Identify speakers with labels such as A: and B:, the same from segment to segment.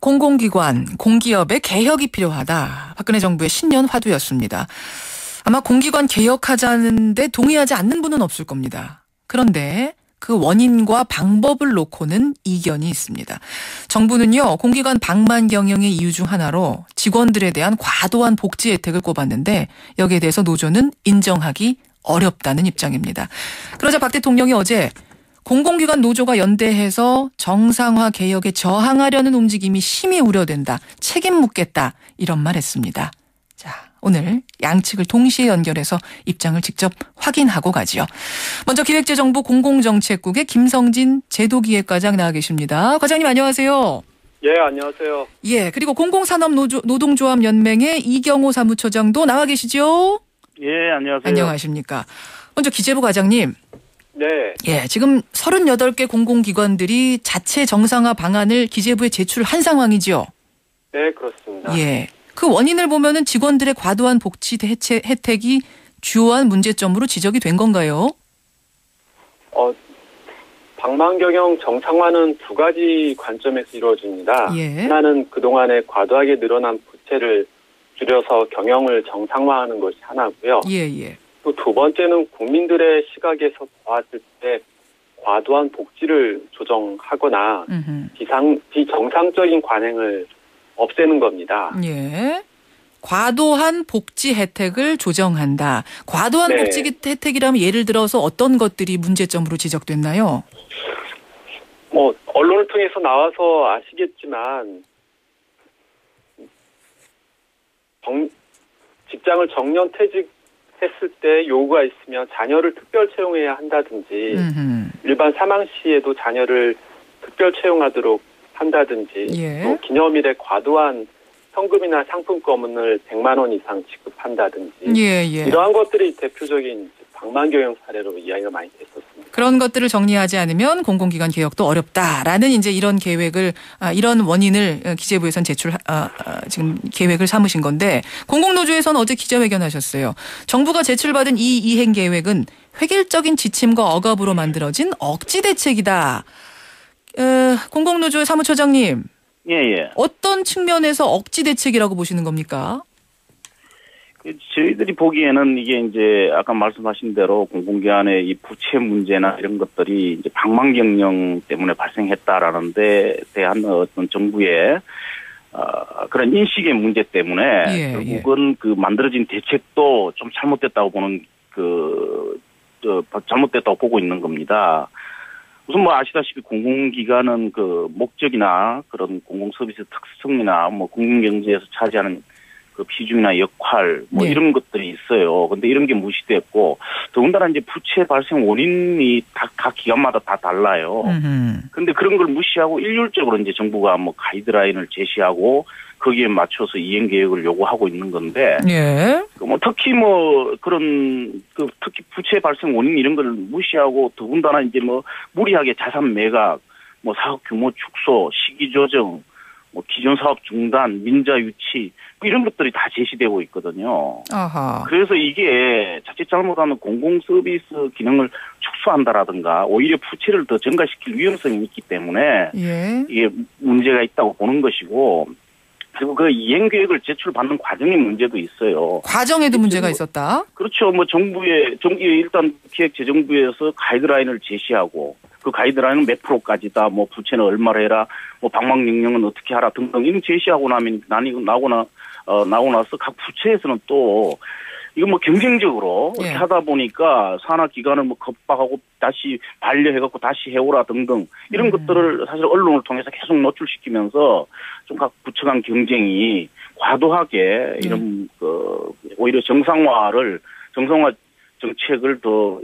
A: 공공기관, 공기업의 개혁이 필요하다. 박근혜 정부의 신년 화두였습니다. 아마 공기관 개혁하자는데 동의하지 않는 분은 없을 겁니다. 그런데 그 원인과 방법을 놓고는 이견이 있습니다. 정부는요, 공기관 방만 경영의 이유 중 하나로 직원들에 대한 과도한 복지 혜택을 꼽았는데 여기에 대해서 노조는 인정하기 어렵다는 입장입니다. 그러자 박 대통령이 어제 공공기관 노조가 연대해서 정상화 개혁에 저항하려는 움직임이 심히 우려된다. 책임 묻겠다. 이런 말 했습니다. 자, 오늘 양측을 동시에 연결해서 입장을 직접 확인하고 가지요. 먼저 기획재정부 공공정책국의 김성진 제도기획과장 나와 계십니다. 과장님 안녕하세요.
B: 예, 안녕하세요.
A: 예, 그리고 공공산업노동조합연맹의 이경호 사무처장도 나와 계시죠?
C: 예, 안녕하세요.
A: 안녕하십니까. 먼저 기재부 과장님.
B: 네.
A: 예, 지금 38개 공공기관들이 자체 정상화 방안을 기재부에 제출한 상황이죠?
B: 네, 그렇습니다.
A: 예. 그 원인을 보면은 직원들의 과도한 복지 혜택이 주요한 문제점으로 지적이 된 건가요?
B: 방만 경영 정상화는 두 가지 관점에서 이루어집니다.
A: 예.
B: 하나는 그동안에 과도하게 늘어난 부채를 줄여서 경영을 정상화하는 것이 하나고요.
A: 예, 예.
B: 또 두 번째는 국민들의 시각에서 보았을 때 과도한 복지를 조정하거나 비정상적인 관행을 없애는 겁니다.
A: 예. 과도한 복지 혜택을 조정한다. 과도한
B: 네.
A: 복지 혜택이라면 예를 들어서 어떤 것들이 문제점으로 지적됐나요?
B: 언론을 통해서 나와서 아시겠지만 직장을 정년퇴직했을 때 요구가 있으면 자녀를 특별 채용해야 한다든지 일반 사망 시에도 자녀를 특별 채용하도록 한다든지
A: 예.
B: 또 기념일에 과도한 현금이나 상품권을 100만 원 이상 지급한다든지
A: 예, 예.
B: 이러한 것들이 대표적인 방만 경영 사례로 이야기가 많이 됐었습니다.
A: 그런 것들을 정리하지 않으면 공공기관 개혁도 어렵다라는 이제 이런 계획을 이런 원인을 기재부에선 지금 계획을 삼으신 건데 공공노조에서는 어제 기자회견하셨어요. 정부가 제출받은 이 이행 계획은 획일적인 지침과 억압으로 만들어진 억지 대책이다. 공공노조의 사무처장님.
C: 예.
A: 어떤 측면에서 억지 대책이라고 보시는 겁니까?
C: 저희들이 보기에는 이게 이제 아까 말씀하신 대로 공공기관의 이 부채 문제나 이런 것들이 이제 방만 경영 때문에 발생했다라는 데 대한 어떤 정부의 그런 인식의 문제 때문에 결국은 그 만들어진 대책도 좀 잘못됐다고 보는 잘못됐다고 보고 있는 겁니다. 우선 아시다시피 공공기관은 그 목적이나 그런 공공서비스 특성이나 공공경제에서 차지하는 그 비중이나 역할 이런 것들이 있어요. 근데 이런 게 무시됐고 더군다나 이제 부채 발생 원인이 각 기관마다 다 달라요. 근데 그런 걸 무시하고 일률적으로 이제 정부가 가이드라인을 제시하고 거기에 맞춰서 이행 계획을 요구하고 있는 건데
A: 예.
C: 특히 그런 특히 부채 발생 원인 이런 걸 무시하고 더군다나 이제 무리하게 자산 매각, 사업 규모 축소, 시기 조정, 기존 사업 중단, 민자 유치 이런 것들이 다 제시되고 있거든요.
A: 아하.
C: 그래서 이게 자칫 잘못하면 공공 서비스 기능을 축소한다라든가 오히려 부채를 더 증가시킬 위험성이 있기 때문에 이게 문제가 있다고 보는 것이고 그리고 그 이행 계획을 제출받는 과정의 문제도 있어요.
A: 과정에도 문제가 있었다.
C: 그렇죠. 정부의 일단 기획재정부에서 가이드라인을 제시하고 그 가이드라인은 몇 프로까지다. 부채는 얼마를 해라. 방만 경영은 어떻게 하라 등등 이런 제시하고 나고 나서 각 부처에서는 또 이거 경쟁적으로 이렇게 하다 보니까 산하기관을 겁박하고 다시 반려해갖고 다시 해오라 등등 이런 것들을 사실 언론을 통해서 계속 노출시키면서 좀 각 부처 간 경쟁이 과도하게 이런 오히려 정상화 정책을 더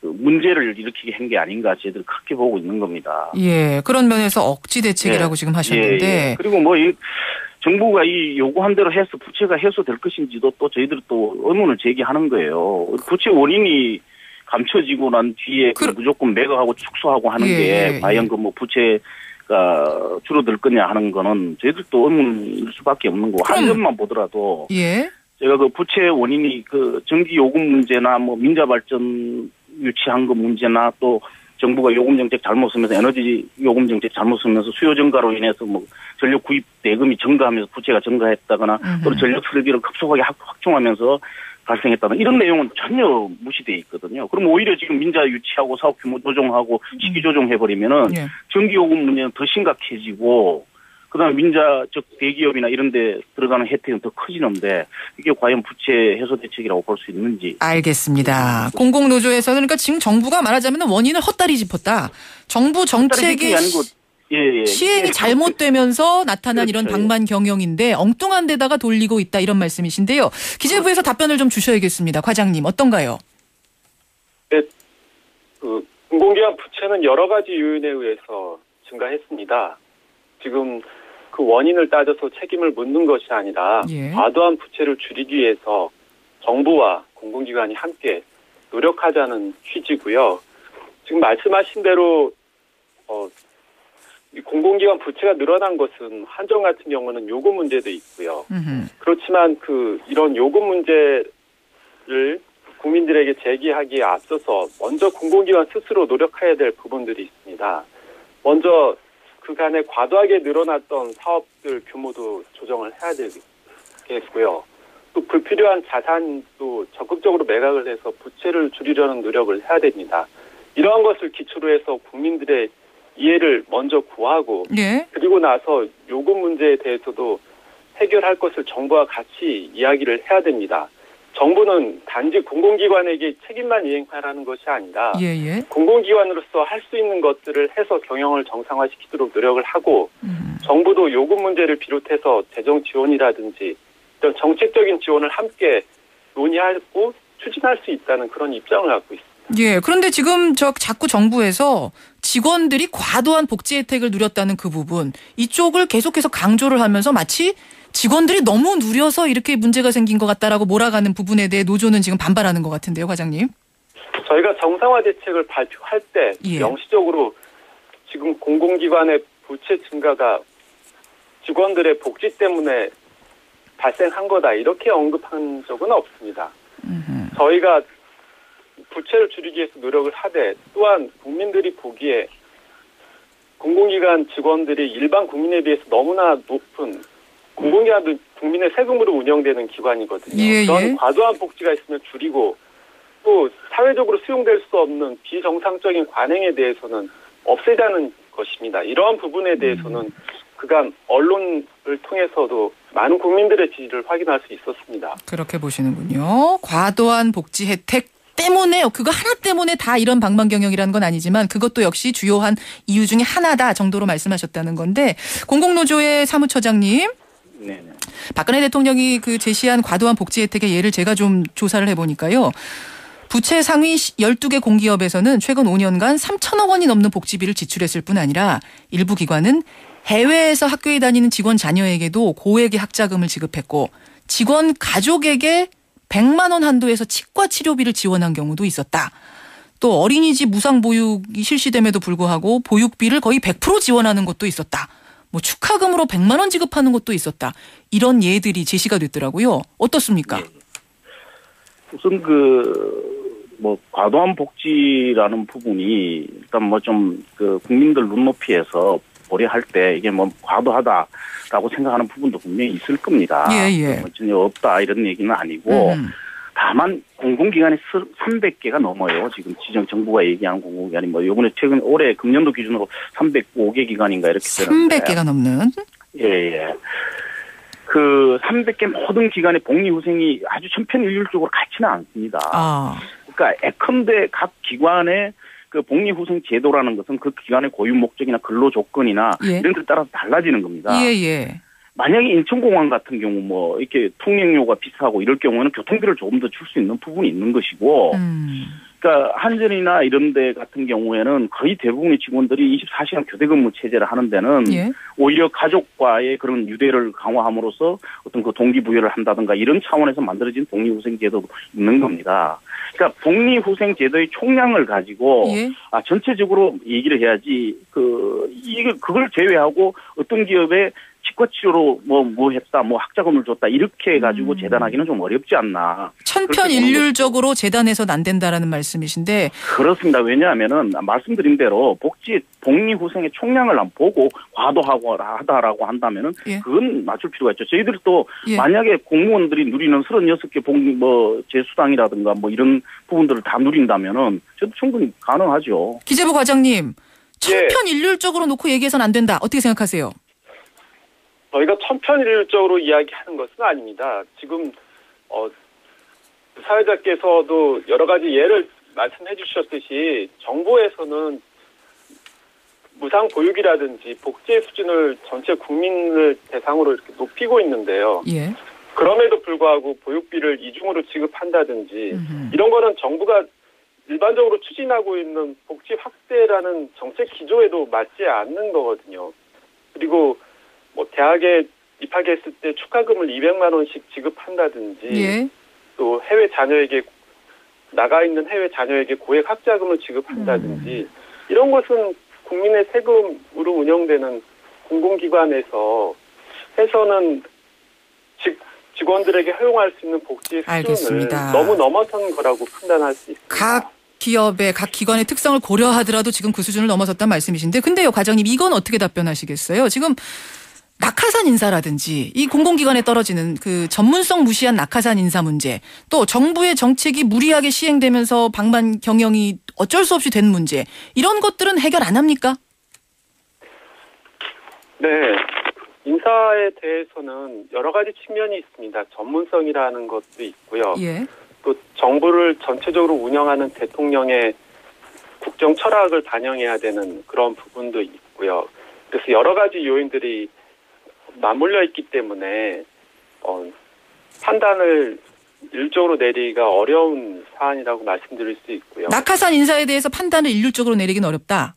C: 문제를 일으키게 한 게 아닌가 저희들 그렇게 보고 있는 겁니다.
A: 예, 그런 면에서 억지 대책이라고 지금 하셨는데.
C: 예. 그리고 정부가 이 요구한 대로 해서 부채가 해소될 것인지도 또 저희들이 또 의문을 제기하는 거예요. 부채 원인이 감춰지고 난 뒤에 무조건 매각하고 축소하고 하는 게 과연 부채가 줄어들 거냐 하는 거는 저희들도 의문일 수밖에 없는 거고 한 점만 보더라도 제가 부채 원인이 전기 요금 문제나 민자 발전 유치한 거 문제나 또 정부가 요금 정책 잘못 쓰면서 에너지 요금 정책 잘못 쓰면서 수요 증가로 인해서 뭐 전력 구입 대금이 증가하면서 부채가 증가했다거나 또 전력 설비를 급속하게 확충하면서 발생했다는 이런 내용은 전혀 무시되어 있거든요. 그럼 오히려 지금 민자 유치하고 사업 규모 조정하고 시기 조정해버리면은 전기요금 문제는 더 심각해지고 그다음에 민자 즉 대기업이나 이런 데 들어가는 혜택은 더 커지는데 이게 과연 부채 해소 대책이라고 볼 수 있는지.
A: 알겠습니다. 공공노조에서는 그러니까 지금 정부가 말하자면 원인을 헛다리 짚었다. 정부 정책의 시행이 잘못되면서 나타난 그렇죠. 이런 방만 경영인데 엉뚱한 데다가 돌리고 있다 이런 말씀이신데요. 기재부에서 답변을 좀 주셔야겠습니다. 과장님 어떤가요?
B: 네, 공공기관 부채는 여러 가지 요인에 의해서 증가했습니다. 지금 그 원인을 따져서 책임을 묻는 것이 아니라 과도한 부채를 줄이기 위해서 정부와 공공기관이 함께 노력하자는 취지고요. 지금 말씀하신 대로 공공기관 부채가 늘어난 것은 한정 같은 경우는 요금 문제도 있고요. 그렇지만 이런 요금 문제를 국민들에게 제기하기에 앞서서 먼저 공공기관 스스로 노력해야 될 부분들이 있습니다. 먼저 그간에 과도하게 늘어났던 사업들 규모도 조정을 해야 되겠고요. 또 불필요한 자산도 적극적으로 매각을 해서 부채를 줄이려는 노력을 해야 됩니다. 이러한 것을 기초로 해서 국민들의 이해를 먼저 구하고 그리고 나서 요금 문제에 대해서도 해결할 것을 정부와 같이 이야기를 해야 됩니다. 정부는 단지 공공기관에게 책임만 이행하라는 것이 아니라 공공기관으로서 할 수 있는 것들을 해서 경영을 정상화시키도록 노력을 하고 정부도 요금 문제를 비롯해서 재정 지원이라든지 이런 정책적인 지원을 함께 논의하고 추진할 수 있다는 그런 입장을 갖고 있습니다.
A: 예, 그런데 지금 자꾸 정부에서 직원들이 과도한 복지 혜택을 누렸다는 그 부분 이쪽을 계속해서 강조를 하면서 마치 직원들이 너무 누려서 이렇게 문제가 생긴 것 같다라고 몰아가는 부분에 대해 노조는 지금 반발하는 것 같은데요, 과장님.
B: 저희가 정상화 대책을 발표할 때 명시적으로 지금 공공기관의 부채 증가가 직원들의 복지 때문에 발생한 거다 이렇게 언급한 적은 없습니다. 저희가 부채를 줄이기 위해서 노력을 하되 또한 국민들이 보기에 공공기관 직원들이 일반 국민에 비해서 너무나 높은 공공기관도 국민의 세금으로 운영되는 기관이거든요. 그런 과도한 복지가 있으면 줄이고 또 사회적으로 수용될 수 없는 비정상적인 관행에 대해서는 없애자는 것입니다. 이러한 부분에 대해서는 그간 언론을 통해서도 많은 국민들의 지지를 확인할 수 있었습니다.
A: 그렇게 보시는군요. 과도한 복지 혜택 때문에 그거 하나 때문에 다 이런 방만경영이라는 건 아니지만 그것도 역시 주요한 이유 중에 하나다 정도로 말씀하셨다는 건데 공공노조의 사무처장님.
C: 네.
A: 박근혜 대통령이 제시한 과도한 복지 혜택의 예를 제가 좀 조사를 해보니까요. 부채 상위 12개 공기업에서는 최근 5년간 3천억 원이 넘는 복지비를 지출했을 뿐 아니라 일부 기관은 해외에서 학교에 다니는 직원 자녀에게도 고액의 학자금을 지급했고 직원 가족에게 100만 원 한도에서 치과 치료비를 지원한 경우도 있었다. 또 어린이집 무상 보육이 실시됨에도 불구하고 보육비를 거의 100% 지원하는 곳도 있었다. 뭐 축하금으로 100만 원 지급하는 것도 있었다. 이런 예들이 제시가 됐더라고요. 어떻습니까?
C: 우선 과도한 복지라는 부분이 일단 국민들 눈높이에서 고려할 때 이게 과도하다라고 생각하는 부분도 분명히 있을 겁니다. 전혀 없다 이런 얘기는 아니고 다만 공공기관이 300개가 넘어요. 지금 정부가 얘기하는 공공기관이 요번에 최근 올해 금년도 기준으로 305개 기관인가 이렇게 되는데
A: 300개가 넘는?
C: 그 300개 모든 기관의 복리후생이 아주 천편일률적으로 같지는 않습니다. 그러니까 예컨대 각 기관의 그 복리후생 제도라는 것은 그 기관의 고유 목적이나 근로 조건이나 이런 데 따라서 달라지는 겁니다. 만약에 인천공항 같은 경우 이렇게 통행료가 비싸고 이럴 경우에는 교통비를 조금 더 줄 수 있는 부분이 있는 것이고, 그러니까 한전이나 이런 데 같은 경우에는 거의 대부분의 직원들이 24시간 교대 근무 체제를 하는 데는 오히려 가족과의 그런 유대를 강화함으로써 어떤 그 동기부여를 한다든가 이런 차원에서 만들어진 복리후생 제도도 있는 겁니다. 그러니까 복리후생 제도의 총량을 가지고 전체적으로 얘기를 해야지 그걸 제외하고 어떤 기업에 치과치료로 뭐 했다, 뭐 학자금을 줬다 이렇게 해가지고 재단하기는 좀 어렵지 않나.
A: 천편일률적으로 재단해서는 안 된다라는 말씀이신데.
C: 그렇습니다. 왜냐하면은 말씀드린 대로 복리후생의 총량을 안 보고 과도하고 하다라고 한다면은
A: 예.
C: 그건 맞출 필요가 있죠. 저희들이 또
A: 예.
C: 만약에 공무원들이 누리는 36개 재수당이라든가 뭐 이런 부분들을 다 누린다면은 저도 충분히 가능하죠.
A: 기재부 과장님, 천편일률적으로 놓고 얘기해서는 안 된다. 어떻게 생각하세요?
B: 저희가 천편일률적으로 이야기하는 것은 아닙니다. 지금 사회자께서도 여러 가지 예를 말씀해 주셨듯이 정부에서는 무상 보육이라든지 복지의 수준을 전체 국민을 대상으로 이렇게 높이고 있는데요.
A: 예.
B: 그럼에도 불구하고 보육비를 이중으로 지급한다든지 이런 거는 정부가 일반적으로 추진하고 있는 복지 확대라는 정책 기조에도 맞지 않는 거거든요. 그리고 뭐 대학에 입학했을 때 축하금을 200만 원씩 지급한다든지
A: 예.
B: 또 해외 자녀에게 나가 있는 해외 자녀에게 고액 학자금을 지급한다든지 이런 것은 국민의 세금으로 운영되는 공공기관에서 해서는 직원들에게 허용할 수 있는 복지의 수준을
A: 알겠습니다.
B: 너무 넘어선 거라고 판단할 수 있습니다.
A: 각 기업의 각 기관의 특성을 고려하더라도 지금 그 수준을 넘어섰단 말씀이신데, 근데요 과장님, 이건 어떻게 답변하시겠어요? 지금 낙하산 인사라든지 이 공공기관에 떨어지는 그 전문성 무시한 낙하산 인사 문제, 또 정부의 정책이 무리하게 시행되면서 방만 경영이 어쩔 수 없이 된 문제, 이런 것들은 해결 안 합니까?
B: 네. 인사에 대해서는 여러 가지 측면이 있습니다. 전문성이라는 것도 있고요.
A: 예.
B: 또 정부를 전체적으로 운영하는 대통령의 국정 철학을 반영해야 되는 그런 부분도 있고요. 그래서 여러 가지 요인들이 맞물려 있기 때문에 판단을 일률적으로 내리기가 어려운 사안이라고 말씀드릴 수 있고요.
A: 낙하산 인사에 대해서 판단을 일률적으로 내리기는 어렵다.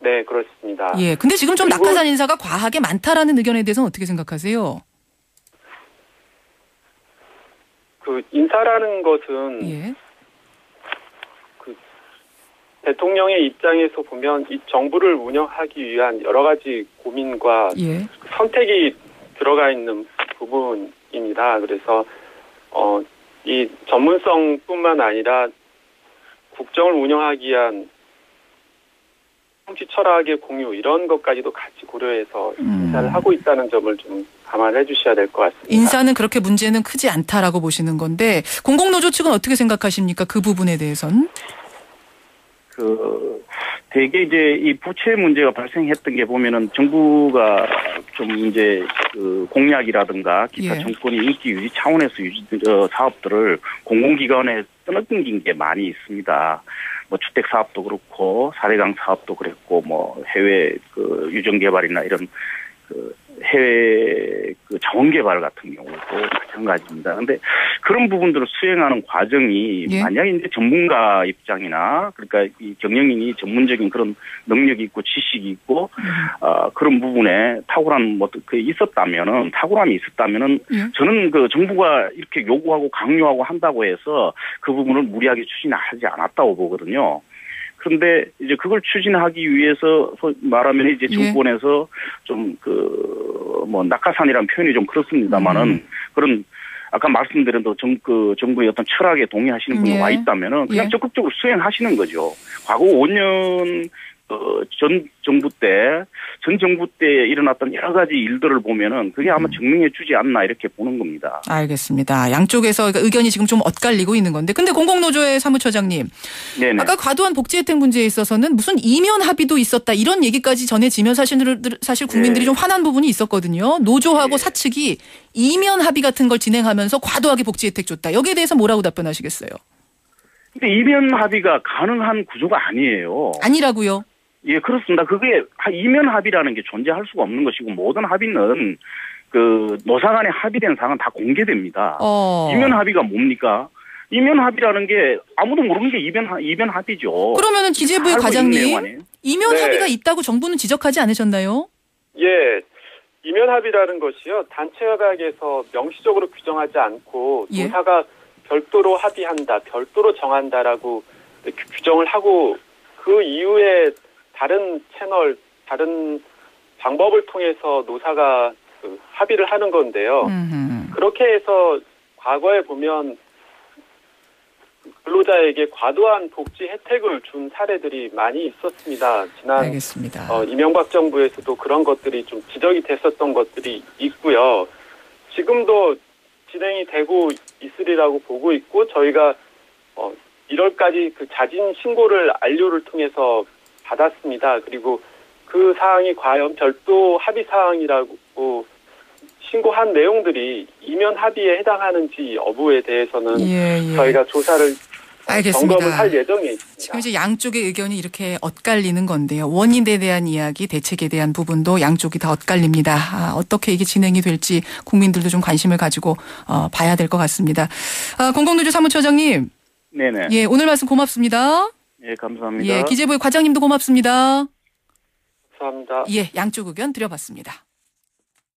B: 네, 그렇습니다.
A: 예. 근데 지금 좀 낙하산 인사가 과하게 많다라는 의견에 대해서는 어떻게 생각하세요?
B: 그 인사라는 것은
A: 예.
B: 그 대통령의 입장에서 보면 이 정부를 운영하기 위한 여러 가지 고민과
A: 예.
B: 선택이 들어가 있는 부분입니다. 그래서 이 전문성뿐만 아니라 국정을 운영하기 위한 정치 철학의 공유 이런 것까지도 같이 고려해서 인사를 하고 있다는 점을 좀 감안해 주셔야 될 것 같습니다.
A: 인사는 그렇게 문제는 크지 않다라고 보시는 건데, 공공노조 측은 어떻게 생각하십니까? 그 부분에 대해서는?
C: 대개 이제 이 부채 문제가 발생했던 게 보면은 정부가 좀 이제 그 공약이라든가 기타
A: 예.
C: 정권의 인기 유지 차원에서 사업들을 공공기관에 떠넘긴 게 많이 있습니다. 뭐 주택 사업도 그렇고 사대강 사업도 그랬고 뭐 해외 그 유전 개발이나 이런 그 해외 그 자원 개발 같은 경우도 마찬가지입니다. 그런데 그런 부분들을 수행하는 과정이
A: 예.
C: 만약에 이제 전문가 입장이나 그러니까 이 경영인이 전문적인 그런 능력이 있고 지식이 있고 그런 부분에 탁월한 탁월함이 있었다면은
A: 예.
C: 저는 그 정부가 이렇게 요구하고 강요하고 한다고 해서 그 부분을 무리하게 추진하지 않았다고 보거든요. 그런데 이제 그걸 추진하기 위해서 말하면 이제 정권에서 좀 뭐 낙하산이라는 표현이 좀 그렇습니다만은 그런 아까 말씀드린 정부의 어떤 철학에 동의하시는 분이
A: 예.
C: 와 있다면은 그냥
A: 예.
C: 적극적으로 수행하시는 거죠. 과거 5년 전 정부 때 일어났던 여러 가지 일들을 보면은 그게 아마 증명해 주지 않나 이렇게 보는 겁니다.
A: 알겠습니다. 양쪽에서 의견이 지금 좀 엇갈리고 있는 건데, 근데 공공노조의 사무처장님,
C: 네네.
A: 아까 과도한 복지 혜택 문제에 있어서는 무슨 이면 합의도 있었다 이런 얘기까지 전해지면 사실 국민들이 좀 화난 부분이 있었거든요. 노조하고 사측이 이면 합의 같은 걸 진행하면서 과도하게 복지 혜택 줬다. 여기에 대해서 뭐라고 답변하시겠어요?
C: 근데 이면 합의가 가능한 구조가 아니에요.
A: 아니라고요?
C: 예, 그렇습니다. 그게 이면 합의라는 게 존재할 수가 없는 것이고 모든 합의는 그 노사 간에 합의된 사항은 다 공개됩니다. 이면 합의가 뭡니까? 이면 합의라는 게 아무도 모르는 게 이면 합의죠.
A: 그러면은 기재부의 과장님, 이면
B: 네.
A: 합의가 있다고 정부는 지적하지 않으셨나요?
B: 예. 이면 합의라는 것이요. 단체 협약에서 명시적으로 규정하지 않고
A: 예.
B: 노사가 별도로 합의한다, 별도로 정한다라고 규정을 하고 그 이후에 다른 채널, 다른 방법을 통해서 노사가 합의를 하는 건데요. 그렇게 해서 과거에 보면 근로자에게 과도한 복지 혜택을 준 사례들이 많이 있었습니다. 지난
A: 알겠습니다.
B: 이명박 정부에서도 그런 것들이 좀 지적이 됐었던 것들이 있고요. 지금도 진행이 되고 있으리라고 보고 있고 저희가 1월까지 그 자진 신고를 안료를 통해서 받았습니다. 그리고 그 사항이 과연 별도 합의 사항이라고 신고한 내용들이 이면 합의에 해당하는지 여부에 대해서는 저희가 조사를
A: 알겠습니다.
B: 점검을 할 예정에 있습니다.
A: 지금 이제 양쪽의 의견이 이렇게 엇갈리는 건데요. 원인에 대한 이야기, 대책에 대한 부분도 양쪽이 다 엇갈립니다. 어떻게 이게 진행이 될지 국민들도 좀 관심을 가지고 봐야 될 것 같습니다. 공공노조 사무처장님.
C: 네네.
A: 예, 오늘 말씀 고맙습니다.
C: 예, 감사합니다.
A: 예, 기재부의 과장님도 고맙습니다.
B: 감사합니다.
A: 예, 양쪽 의견 드려봤습니다.